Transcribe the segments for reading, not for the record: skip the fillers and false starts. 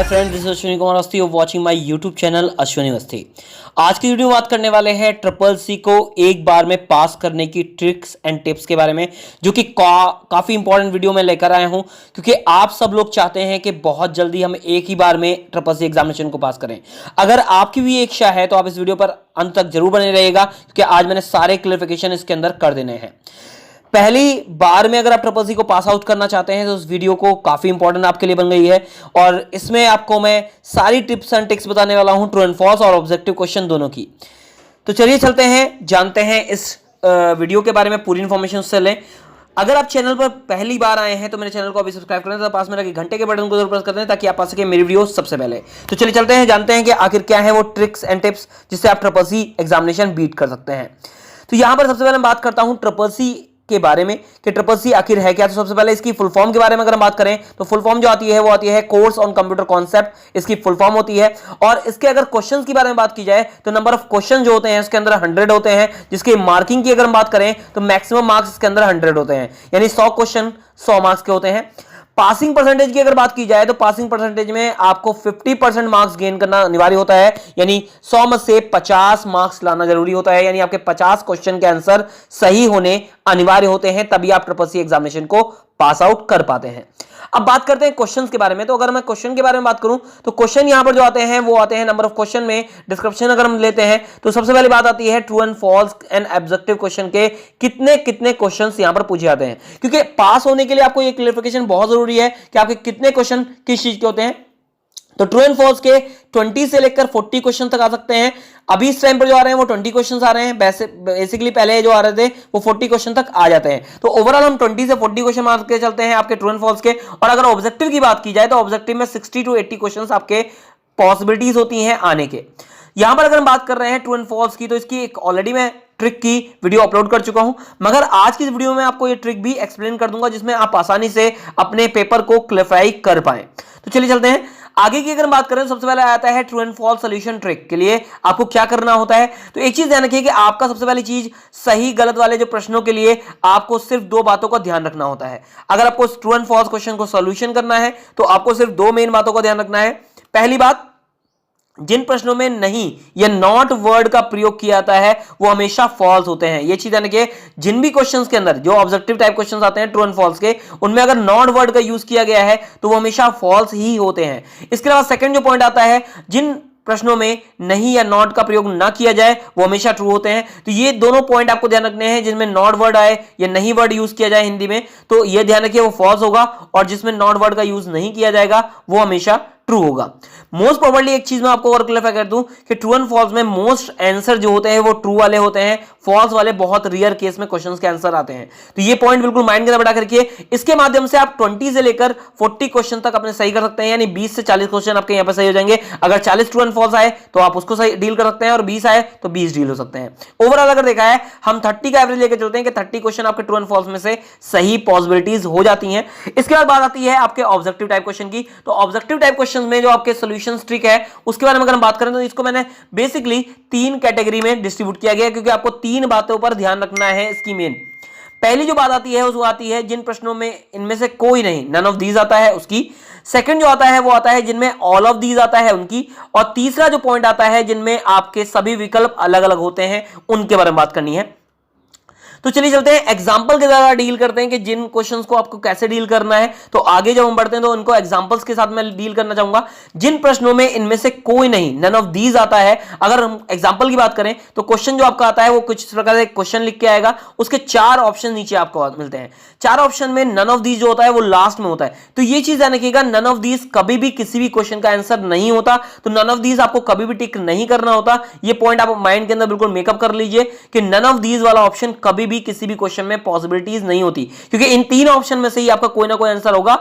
Hi friends, this is Ashwini Kumar Awasthi of watching my YouTube channel Ashwini Awasthi. आज की video में बात करने वाले हैं ट्रिपल सी को एक बार में पास करने की ट्रिक्स एंड टिप्स के बारे में, जो कि काफ़ी इंपॉर्टेंट वीडियो में लेकर आया हूं, क्योंकि आप सब लोग चाहते हैं कि बहुत जल्दी हम एक ही बार में ट्रिपल सी एग्जामिनेशन को पास करें। अगर आपकी भी एक इच्छा है तो आप इस वीडियो पर अंत तक जरूर बने रहिएगा, क्योंकि आज मैंने सारे क्लियरिफिकेशन इसके अंदर कर देने हैं। पहली बार में अगर आप ट्रिपल सी को पास आउट करना चाहते हैं तो उस वीडियो को काफी इंपॉर्टेंट आपके लिए बन गई है, और इसमें आपको मैं सारी टिप्स एंड ट्रिक्स बताने वाला हूं, ट्रू एंड फॉल्स और ऑब्जेक्टिव क्वेश्चन दोनों की। तो चलिए चलते हैं, जानते हैं इस वीडियो के बारे में पूरी इंफॉर्मेशन उससे लें। अगर आप चैनल पर पहली बार आए हैं तो मेरे चैनल को अभी सब्सक्राइब करें, तो पास में लगे घंटे के बटन को जरूर प्रेस कर दें ताकि आप पा सके मेरी वीडियो सबसे पहले। तो चलिए चलते हैं, जानते हैं कि आखिर क्या है वो ट्रिक्स एंड टिप्स जिससे आप ट्रिपल सी एग्जामिनेशन बीट कर सकते हैं। तो यहां पर सबसे पहले मैं बात करता हूं ट्रिपल सी के बारे में कि ट्रिपल सी आखिर है क्या। तो सबसे पहले इसकी फुल फॉर्म के बारे में अगर हम बात करें तो फुल फॉर्म जो आती है वो आती है कोर्स ऑन कंप्यूटर कॉन्सेप्ट, इसकी फुल फॉर्म होती है। और इसके अगर क्वेश्चंस की बारे में बात की जाए तो नंबर ऑफ क्वेश्चन जो होते हैं उसके अंदर 100 होते हैं, जिसकी मार्किंग की अगर हम बात करें तो मैक्सिमम मार्क्स इसके अंदर 100 होते हैं, यानी 100 क्वेश्चन 100 मार्क्स के होते हैं। पासिंग परसेंटेज की अगर बात की जाए तो पासिंग परसेंटेज में आपको 50% मार्क्स गेन करना अनिवार्य होता है, यानी 100 में से 50 मार्क्स लाना जरूरी होता है, यानी आपके 50 क्वेश्चन के आंसर सही होने अनिवार्य होते हैं, तभी आप ट्रिपल सी एग्जामिनेशन को पास आउट कर पाते हैं। अब बात करते हैं क्वेश्चंस के बारे में। तो अगर मैं क्वेश्चन के बारे में बात करूं तो क्वेश्चन यहां पर जो आते हैं वो आते हैं नंबर ऑफ क्वेश्चन में। डिस्क्रिप्शन अगर हम लेते हैं तो सबसे पहली बात आती है true and false and objective question के कितने कितने क्वेश्चंस यहां पर पूछे जाते हैं, क्योंकि पास होने के लिए आपको ये क्लियरिफिकेशन बहुत जरूरी है कि आपके कितने क्वेश्चन किस चीज के होते हैं। तो ट्रू एंड फॉल्स के 20 से लेकर 40 क्वेश्चन तक आ सकते हैं। अभी इस टाइम पर जो आ रहे हैं वो 20 क्वेश्चन आ रहे हैं, बेसिकली पहले जो आ रहे थे वो 40 क्वेश्चन तक आ जाते हैं। तो ओवरऑल हम 20 से 40 क्वेश्चन मार के चलते हैं आपके ट्रू एंड फॉल्स के। और अगर ऑब्जेक्टिव की बात की जाए तो ऑब्जेक्टिव में 60 to 80 क्वेश्चन आपके पॉसिबिलिटीज होती हैं आने के। यहां पर अगर हम बात कर रहे हैं ट्रू एंड फॉल्स की, तो इसकी एक ऑलरेडी मैं ट्रिक की वीडियो अपलोड कर चुका हूं, मगर आज की इस वीडियो में आपको ये ट्रिक भी एक्सप्लेन कर दूंगा जिसमें आप आसानी से अपने पेपर को क्लियरिफाई कर पाए। तो चलिए चलते हैं आगे की। अगर हम बात करें तो सबसे पहले आता है true and false solution trick के लिए आपको क्या करना होता है। तो एक चीज ध्यान रखिए कि आपका सबसे पहली चीज सही गलत वाले जो प्रश्नों के लिए आपको सिर्फ 2 बातों का ध्यान रखना होता है। अगर आपको ट्रू एंड फॉल्स क्वेश्चन को सॉल्यूशन करना है तो आपको सिर्फ 2 मेन बातों का ध्यान रखना है। पहली बात, जिन प्रश्नों में नहीं या नॉट वर्ड का प्रयोग किया जाता है वो हमेशा फॉल्स होते हैं। ये चीज ध्यान रखिए, जिन भी क्वेश्चंस के अंदर जो ऑब्जेक्टिव टाइप क्वेश्चंस आते हैं ट्रू एंड फॉल्स के, उनमें अगर नॉट वर्ड का यूज किया गया है तो वो हमेशा फॉल्स ही होते हैं। इसके अलावा सेकंड जो पॉइंट आता है, जिन प्रश्नों में नहीं या नॉट का प्रयोग ना किया जाए वो हमेशा ट्रू होते हैं। तो ये दोनों पॉइंट आपको ध्यान रखने हैं, जिसमें नॉट वर्ड आए या नहीं वर्ड यूज किया जाए हिंदी में तो ये ध्यान रखिए वो फॉल्स होगा, और जिसमें नॉट वर्ड का यूज नहीं किया जाएगा वो हमेशा ट्रू होगा। मोस्ट प्रोबेबली एक चीज मैं आपको और क्लियरिफाई कर दूं कि ट्रू एंड फॉल्स में मोस्ट आंसर जो होते हैं वो ट्रू वाले होते हैं, फॉल्स वाले बहुत रेयर केस में क्वेश्चंस के आंसर आते हैं। तो ये पॉइंट बिल्कुल माइंड के अंदर बैठा करके इसके माध्यम से आप 20 से लेकर 40 क्वेश्चन तक अपने सही कर सकते हैं, यानी 20 से 40 क्वेश्चन आपके यहां पर सही हो जाएंगे। अगर 40 ट्रू एंड फॉल्स आए तो आप उसको सही डील कर सकते हैं, और 20 आए तो 20 डील हो सकते हैं। ओवरऑल अगर देखा है हम 30 का एवरेज लेकर चलते हैं कि 30 क्वेश्चन आपके ट्रू एंड फॉल्स में से सही पॉसिबिलिटीज हो जाती हैं। इसके बाद बात आती है आपके ऑब्जेक्टिव टाइप क्वेश्चन की। तो ऑब्जेक्टिव टाइप क्वेश्चन में जो आपके सॉल्यूशन ट्रिक है उसके बारे में अगर हम बात करें तो इसको मैंने बेसिकली 3 कैटेगरी में डिस्ट्रीब्यूट किया गया है, क्योंकि आपको 3 बातों पर ध्यान रखना है इसकी मेन। पहली जो बात आती है वो आती है जिन प्रश्नों में इनमें से कोई नहीं, नन ऑफ दीज आता है उसकी। सेकंड जो आता है वो आता है जिनमें ऑल ऑफ दीज आता है उनकी। और तीसरा जो पॉइंट आता है जिनमें आपके सभी विकल्प अलग अलग होते हैं, उनके बारे में बात करनी है। तो चलिए चलते हैं एग्जांपल के द्वारा डील करते हैं कि जिन क्वेश्चंस को आपको कैसे डील करना है। तो आगे जब हम बढ़ते हैं तो उनको एग्जांपल्स के साथ मैं डील करना चाहूंगा। जिन प्रश्नों में इनमें से कोई नहीं, नन ऑफ दीज आता है, अगर हम एग्जांपल की बात करें तो क्वेश्चन जो आपका आता है वो कुछ इस प्रकार से क्वेश्चन लिख के आएगा, उसके 4 ऑप्शन नीचे आपको मिलते हैं। 4 ऑप्शन में नन ऑफ दीज जो होता है वो लास्ट में होता है। तो ये चीज ध्यान रखिएगा, नन ऑफ दीज कभी भी किसी भी क्वेश्चन का आंसर नहीं होता। तो नन ऑफ दीज आपको कभी भी टिक नहीं करना होता। ये पॉइंट आप माइंड के अंदर बिल्कुल मेकअप कर लीजिए कि नन ऑफ दीज वाला ऑप्शन कभी भी किसी भी क्वेश्चन में पॉसिबिलिटीज नहीं होती, क्योंकि इन 3 ऑप्शन में से ही आपका कोई ना कोई आंसर होगा,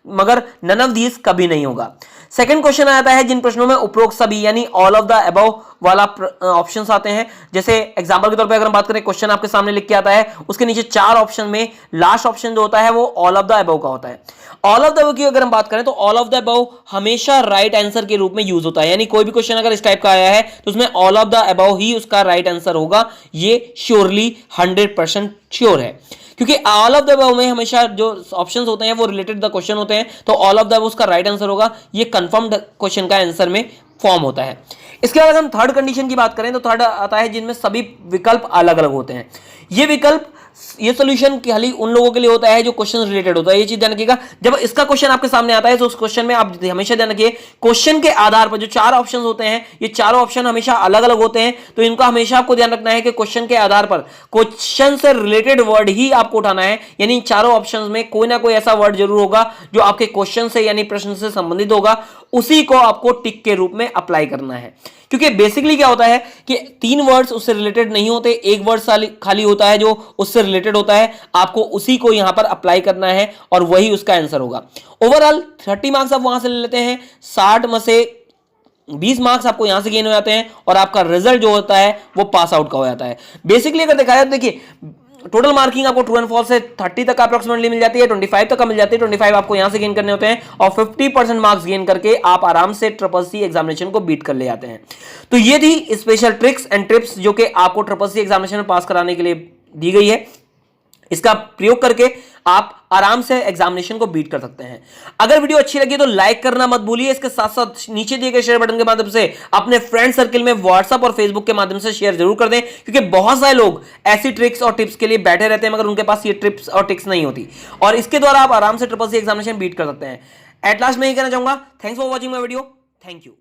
मगर नन ऑफ दीज कभी नहीं होगा। सेकंड क्वेश्चन आता है जिन प्रश्नों में उपरोक्त सभी यानी ऑल ऑफ द अबव वाला ऑप्शंस आते हैं। जैसे एग्जांपल के तौर पे अगर हम बात करें, क्वेश्चन आपके सामने लिख के आता है, उसके नीचे 4 ऑप्शन में लास्ट ऑप्शन जो होता है वो ऑल ऑफ द अबव का होता है। ऑल ऑफ द अबव की अगर हम बात करें तो ऑल ऑफ द अबव हमेशा राइट आंसर के रूप में यूज होता है, यानी कोई भी क्वेश्चन अगर इस टाइप का आया है तो उसमें ऑल ऑफ द अबव ही उसका राइट आंसर होगा। ये श्योरली 100% श्योर है, क्योंकि ऑल ऑफ द अबव में हमेशा जो ऑप्शंस होते हैं वो रिलेटेड द क्वेश्चन होते हैं, तो ऑल ऑफ द अबव उसका राइट आंसर होगा। ये कंफर्म्ड क्वेश्चन का आंसर में फॉर्म होता है। इसके बाद अगर हम थर्ड कंडीशन की बात करें तो थर्ड आता है जिनमें सभी विकल्प अलग अलग होते हैं। ये विकल्प, ये सॉल्यूशन खाली उन लोगों के लिए होता है जो क्वेश्चन रिलेटेड होता है। ये चीज ध्यान रखिएगा, जब इसका क्वेश्चन आपके सामने आता है तो उस क्वेश्चन में आप हमेशा ध्यान रखिए क्वेश्चन के आधार पर जो चार ऑप्शन होते हैं, ये चारों ऑप्शन हमेशा अलग अलग होते हैं। तो इनका हमेशा आपको ध्यान रखना है कि क्वेश्चन के आधार पर क्वेश्चन से रिलेटेड वर्ड ही आपको उठाना है, यानी चारों ऑप्शन में कोई ना कोई ऐसा वर्ड जरूर होगा जो आपके क्वेश्चन से यानी प्रश्न से संबंधित होगा, उसी को आपको टिक के रूप में अप्लाई करना है। क्योंकि बेसिकली क्या होता है कि तीन वर्ड्स उससे रिलेटेड नहीं होते, एक वर्ड खाली होता है जो उससे रिलेटेड होता है, आपको उसी को यहां पर अप्लाई करना है और वही उसका आंसर होगा। ओवरऑल 30 मार्क्स आप वहां से ले लेते हैं, 60 में से 20 मार्क्स आपको यहां से गेन हो जाते हैं और आपका रिजल्ट जो होता है वो पास आउट का हो जाता है। बेसिकली अगर देखा जाए तो देखिए टोटल मार्किंग आपको ट्रू एंड फॉल्स से 30 तक अप्रोक्सीमेटली मिल जाती है, 25 तक का मिल जाती है। 25 आपको यहां से गेन करने होते हैं और 50% मार्क्स गेन करके आप आराम से ट्रिपल सी एग्जामिनेशन को बीट कर ले जाते हैं। तो ये थी स्पेशल ट्रिक्स एंड टिप्स जो कि आपको ट्रिपल सी एग्जामिनेशन में पास कराने के लिए दी गई है। इसका प्रयोग करके आप आराम से एग्जामिनेशन को बीट कर सकते हैं। अगर वीडियो अच्छी लगी तो लाइक करना मत भूलिए, इसके साथ साथ नीचे दिए गए शेयर बटन के माध्यम से अपने फ्रेंड सर्कल में व्हाट्सएप और फेसबुक के माध्यम से शेयर जरूर कर दें, क्योंकि बहुत सारे लोग ऐसी ट्रिक्स और टिप्स के लिए बैठे रहते हैं मगर उनके पास ये ट्रिप्स और टिप्स नहीं होती, और इसके द्वारा आप आराम से ट्रिपल सी एग्जामिनेशन बीट कर सकते हैं। एट लास्ट मैं ये कहना चाहूंगा, thanks for watching my video, thank you.